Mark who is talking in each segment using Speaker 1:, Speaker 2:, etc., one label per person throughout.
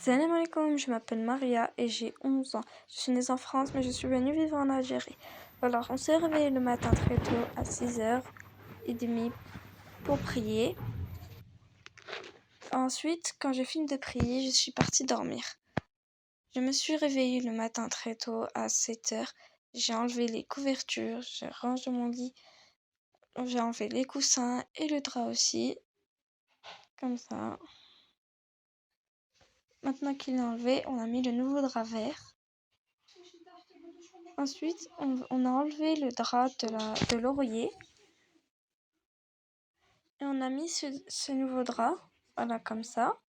Speaker 1: Salam alaikum, je m'appelle Maria et j'ai 11 ans. Je suis née en France mais je suis venue vivre en Algérie. Alors on s'est réveillé le matin très tôt à 6h30 pour prier. Ensuite, quand j'ai fini de prier, je suis partie dormir. Je me suis réveillée le matin très tôt à 7h. J'ai enlevé les couvertures, j'ai rangé mon lit, j'ai enlevé les coussins et le drap aussi. Comme ça. Maintenant qu'il est enlevé, on a mis le nouveau drap vert. Ensuite, on a enlevé le drap de l'oreiller et on a mis ce nouveau drap, voilà comme ça.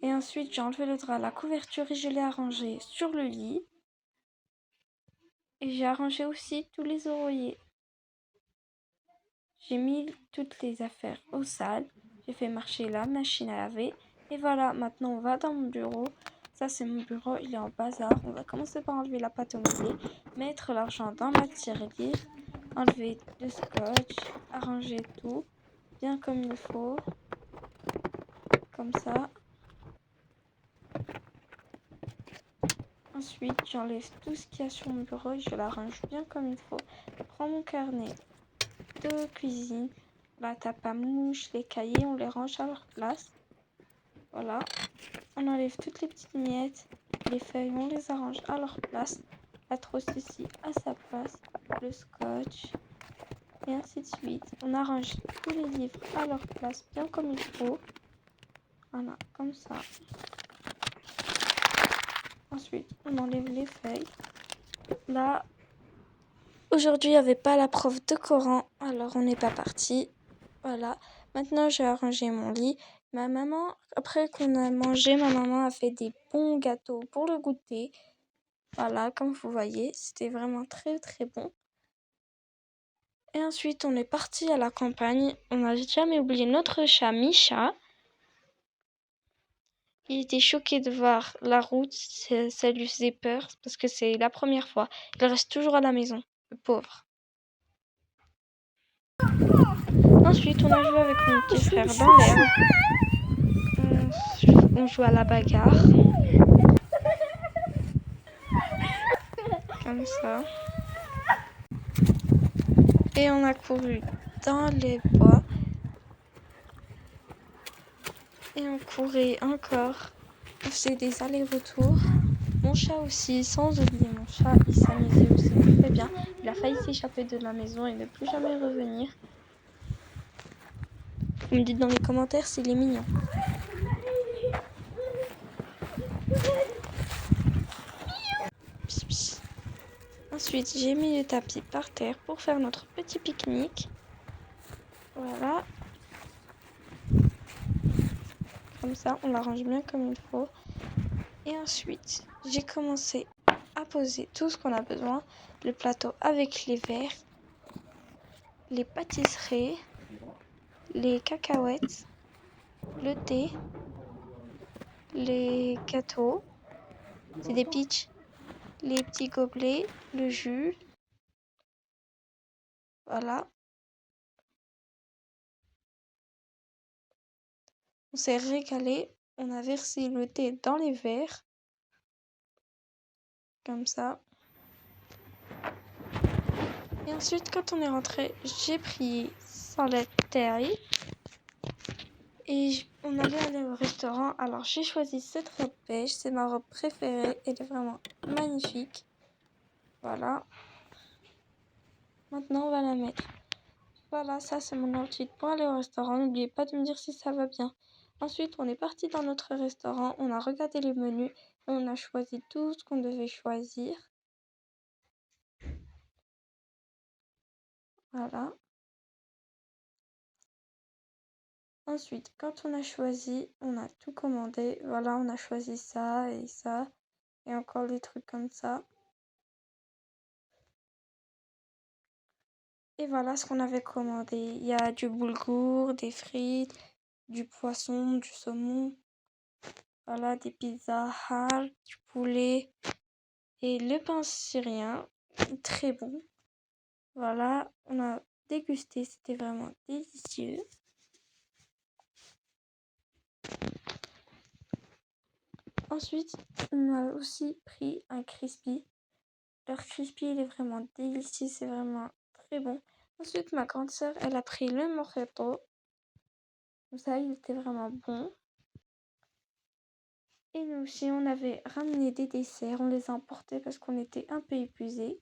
Speaker 1: Et ensuite, j'ai enlevé le drap, la couverture et je l'ai arrangé sur le lit. Et j'ai arrangé aussi tous les oreillers. J'ai mis toutes les affaires au sale. J'ai fait marcher la machine à laver. Et voilà, maintenant on va dans mon bureau. Ça c'est mon bureau, il est en bazar. On va commencer par enlever la pâte au modeler, mettre l'argent dans la tirelire, enlever le scotch, arranger tout bien comme il faut. Comme ça. Ensuite, j'enlève tout ce qu'il y a sur mon bureau et je l'arrange bien comme il faut. Je prends mon carnet de cuisine, la tape à mouche, les cahiers, on les range à leur place. Voilà. On enlève toutes les petites miettes, les feuilles, on les arrange à leur place. La trousse ici à sa place, le scotch, et ainsi de suite. On arrange tous les livres à leur place, bien comme il faut. Voilà, comme ça. Ensuite, on enlève les feuilles. Là, aujourd'hui, il n'y avait pas la prof de Coran, alors on n'est pas parti. Voilà. Maintenant, j'ai arrangé mon lit. Ma maman, après qu'on a mangé, ma maman a fait des bons gâteaux pour le goûter. Voilà, comme vous voyez, c'était vraiment très très bon. Et ensuite, on est parti à la campagne. On n'a jamais oublié notre chat Misha. Il était choqué de voir la route, ça lui faisait peur parce que c'est la première fois. Il reste toujours à la maison, le pauvre. Ensuite, on a joué avec mon petit frère dans l'herbe. On joue à la bagarre. Comme ça. Et on a couru dans les bois. Et on courait encore. On faisait des allers-retours. Mon chat aussi, sans oublier mon chat, il s'amusait aussi très bien. Il a failli s'échapper de la maison et ne plus jamais revenir. Vous me dites dans les commentaires s'il est mignon. Pss, pss. Ensuite, j'ai mis le tapis par terre pour faire notre petit pique-nique. Voilà. Comme ça, on l'arrange bien comme il faut. Et ensuite, j'ai commencé à poser tout ce qu'on a besoin. Le plateau avec les verres, les pâtisseries, les cacahuètes, le thé, les gâteaux, c'est des peach, les petits gobelets, le jus. Voilà. On s'est régalé. On a versé le thé dans les verres. Comme ça. Et ensuite, quand on est rentré, j'ai prié Salat Tarawih. Et on allait aller au restaurant. Alors, j'ai choisi cette robe beige. C'est ma robe préférée. Elle est vraiment magnifique. Voilà. Maintenant, on va la mettre. Voilà, ça, c'est mon outfit pour aller au restaurant. N'oubliez pas de me dire si ça va bien. Ensuite, on est parti dans notre restaurant. On a regardé les menus. Et on a choisi tout ce qu'on devait choisir. Voilà. Ensuite, quand on a choisi, on a tout commandé. Voilà, on a choisi ça. Et encore des trucs comme ça. Et voilà ce qu'on avait commandé. Il y a du boulgour, des frites, du poisson, du saumon. Voilà, des pizzas halal, du poulet. Et le pain syrien, très bon. Voilà, on a dégusté, c'était vraiment délicieux. Ensuite, on a aussi pris un crispy. Leur crispy, il est vraiment délicieux, c'est vraiment très bon. Ensuite, ma grande sœur, elle a pris le mojito. Comme ça, il était vraiment bon. Et nous aussi, on avait ramené des desserts. On les a emportés parce qu'on était un peu épuisés.